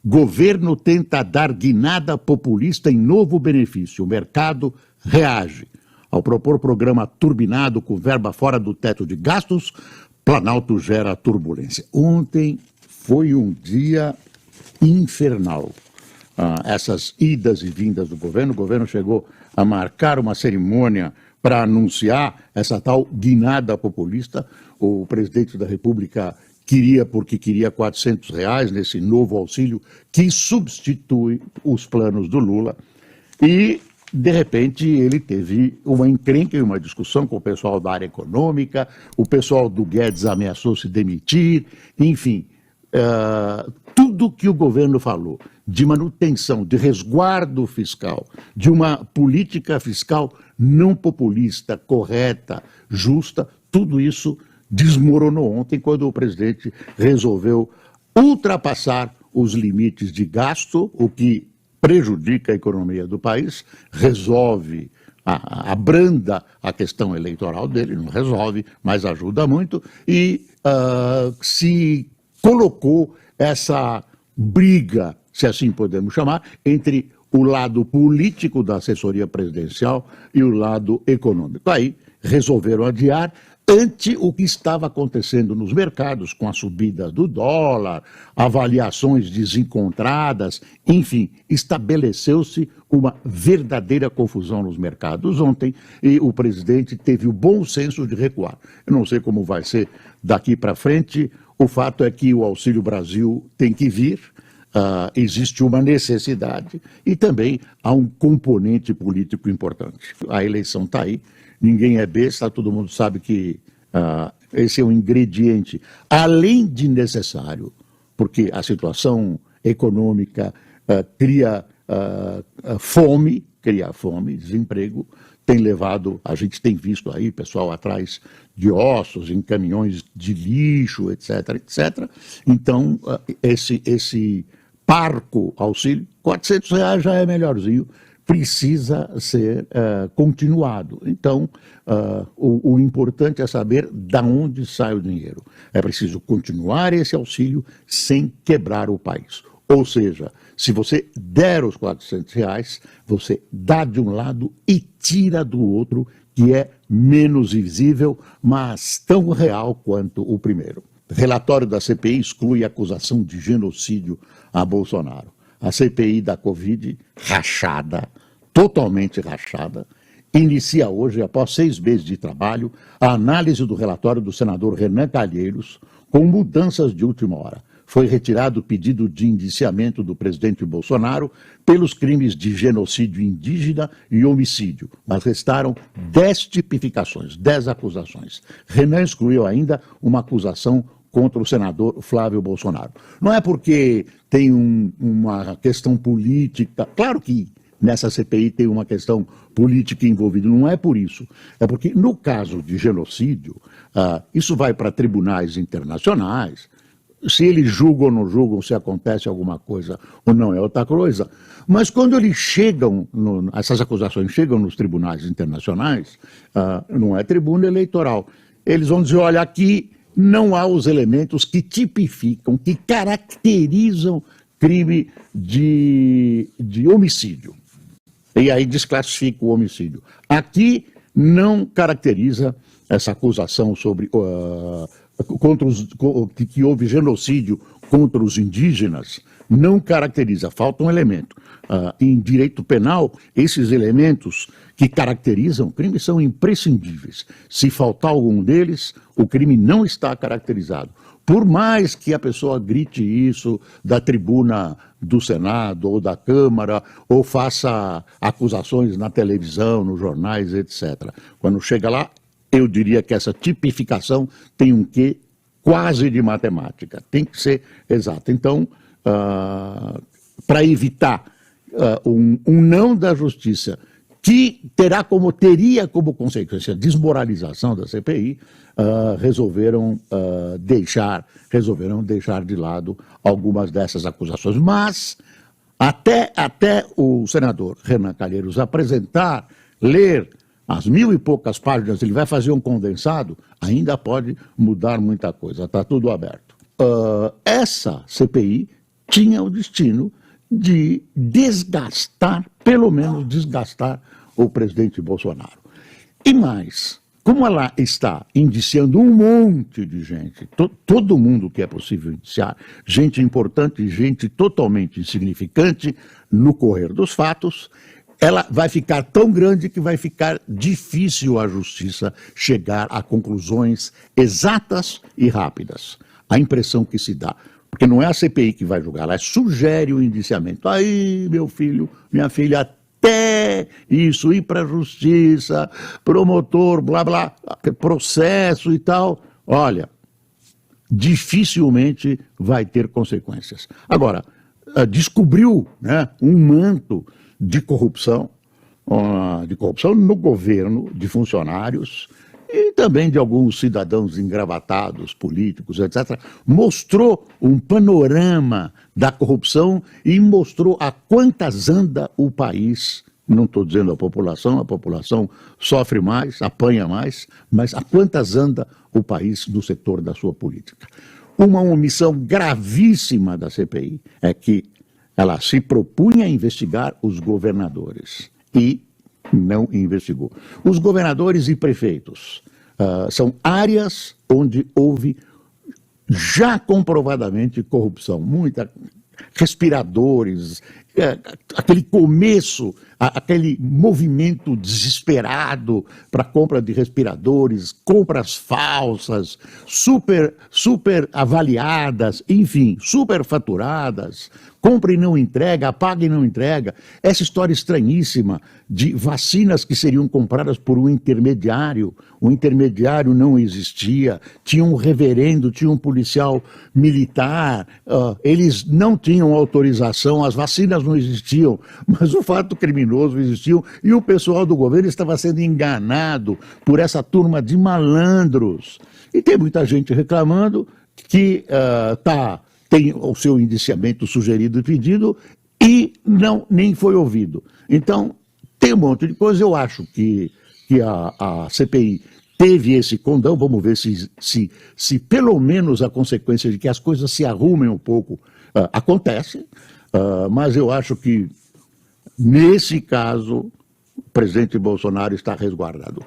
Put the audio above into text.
Governo tenta dar guinada populista em novo benefício. O mercado reage. Ao propor programa turbinado com verba fora do teto de gastos, Planalto gera turbulência. Ontem foi um dia infernal. Essas idas e vindas do governo, o governo chegou a marcar uma cerimônia para anunciar essa tal guinada populista. O presidente da República queria, porque queria R$400 nesse novo auxílio que substitui os planos do Lula. E, de repente, ele teve uma encrenca e uma discussão com o pessoal da área econômica, o pessoal do Guedes ameaçou se demitir, enfim, tudo que o governo falou de manutenção, de resguardo fiscal, de uma política fiscal não populista, correta, justa, tudo isso desmoronou ontem quando o presidente resolveu ultrapassar os limites de gasto, o que prejudica a economia do país, resolve, abranda a questão eleitoral dele, não resolve, mas ajuda muito, e se colocou essa briga, se assim podemos chamar, entre o lado político da assessoria presidencial e o lado econômico. Aí resolveram adiar ante o que estava acontecendo nos mercados, com a subida do dólar, avaliações desencontradas, enfim, estabeleceu-se uma verdadeira confusão nos mercados ontem e o presidente teve o bom senso de recuar. Eu não sei como vai ser daqui para frente, o fato é que o Auxílio Brasil tem que vir, existe uma necessidade e também há um componente político importante. A eleição está aí. Ninguém é besta, todo mundo sabe que esse é um ingrediente, além de necessário, porque a situação econômica cria fome, desemprego, tem levado, a gente tem visto aí pessoal atrás de ossos, em caminhões de lixo, etc, etc. Então, esse parco auxílio, R$400 já é melhorzinho, precisa ser continuado. Então, o importante é saber de onde sai o dinheiro. É preciso continuar esse auxílio sem quebrar o país. Ou seja, se você der os R$400, você dá de um lado e tira do outro, que é menos visível, mas tão real quanto o primeiro. Relatório da CPI exclui a acusação de genocídio a Bolsonaro. A CPI da Covid, rachada, totalmente rachada, inicia hoje, após 6 meses de trabalho, a análise do relatório do senador Renan Calheiros, com mudanças de última hora. Foi retirado o pedido de indiciamento do presidente Bolsonaro pelos crimes de genocídio indígena e homicídio, mas restaram 10 tipificações, 10 acusações. Renan excluiu ainda uma acusação contra o senador Flávio Bolsonaro. Não é porque tem uma questão política, claro que nessa CPI tem uma questão política envolvida, não é por isso. É porque no caso de genocídio, isso vai para tribunais internacionais, se eles julgam ou não julgam, se acontece alguma coisa ou não é outra coisa. Mas quando eles chegam, essas acusações chegam nos tribunais internacionais, não é tribuna eleitoral. Eles vão dizer, olha, aqui não há os elementos que tipificam, que caracterizam crime de homicídio. E aí desclassifica o homicídio. Aqui não caracteriza essa acusação sobre que houve genocídio contra os indígenas, não caracteriza, falta um elemento. Em direito penal, esses elementos que caracterizam o crime são imprescindíveis. Se faltar algum deles, o crime não está caracterizado. Por mais que a pessoa grite isso da tribuna do Senado ou da Câmara, ou faça acusações na televisão, nos jornais, etc. Quando chega lá, eu diria que essa tipificação tem um quê quase de matemática, tem que ser exato. Então, para evitar um não da justiça, que teria como consequência a desmoralização da CPI, resolveram deixar de lado algumas dessas acusações. Mas, até o senador Renan Calheiros apresentar, ler as 1000 e poucas páginas, ele vai fazer um condensado, ainda pode mudar muita coisa, está tudo aberto. Essa CPI tinha o destino de desgastar, pelo menos desgastar, o presidente Bolsonaro. E mais, como ela está indiciando um monte de gente, todo mundo que é possível indiciar, gente importante e gente totalmente insignificante no correr dos fatos, ela vai ficar tão grande que vai ficar difícil a justiça chegar a conclusões exatas e rápidas. A impressão que se dá, porque não é a CPI que vai julgar, ela sugere o indiciamento. Aí, meu filho, minha filha, até isso ir para a justiça, promotor, blá, blá, processo e tal, olha, dificilmente vai ter consequências. Agora, descobriu, né, um manto de corrupção no governo, de funcionários e também de alguns cidadãos engravatados, políticos, etc. Mostrou um panorama da corrupção e mostrou a quantas anda o país. Não estou dizendo a população sofre mais, apanha mais, mas a quantas anda o país no setor da sua política. Uma omissão gravíssima da CPI é que ela se propunha a investigar os governadores e não investigou. Os governadores e prefeitos são áreas onde houve já comprovadamente corrupção, respiradores, aquele começo, aquele movimento desesperado para compra de respiradores, compras falsas, super avaliadas, enfim, super faturadas, compra e não entrega, apaga e não entrega. Essa história estranhíssima de vacinas que seriam compradas por um intermediário, o intermediário não existia, tinha um reverendo, tinha um policial militar, eles não tinham autorização, as vacinas não existiam, mas o fato criminoso existiu e o pessoal do governo estava sendo enganado por essa turma de malandros. E tem muita gente reclamando que tem o seu indiciamento sugerido e pedido e nem foi ouvido. Então, tem um monte de coisa. Eu acho que a CPI teve esse condão. Vamos ver se pelo menos a consequência de que as coisas se arrumem um pouco acontece. Mas eu acho que, nesse caso, o presidente Bolsonaro está resguardado.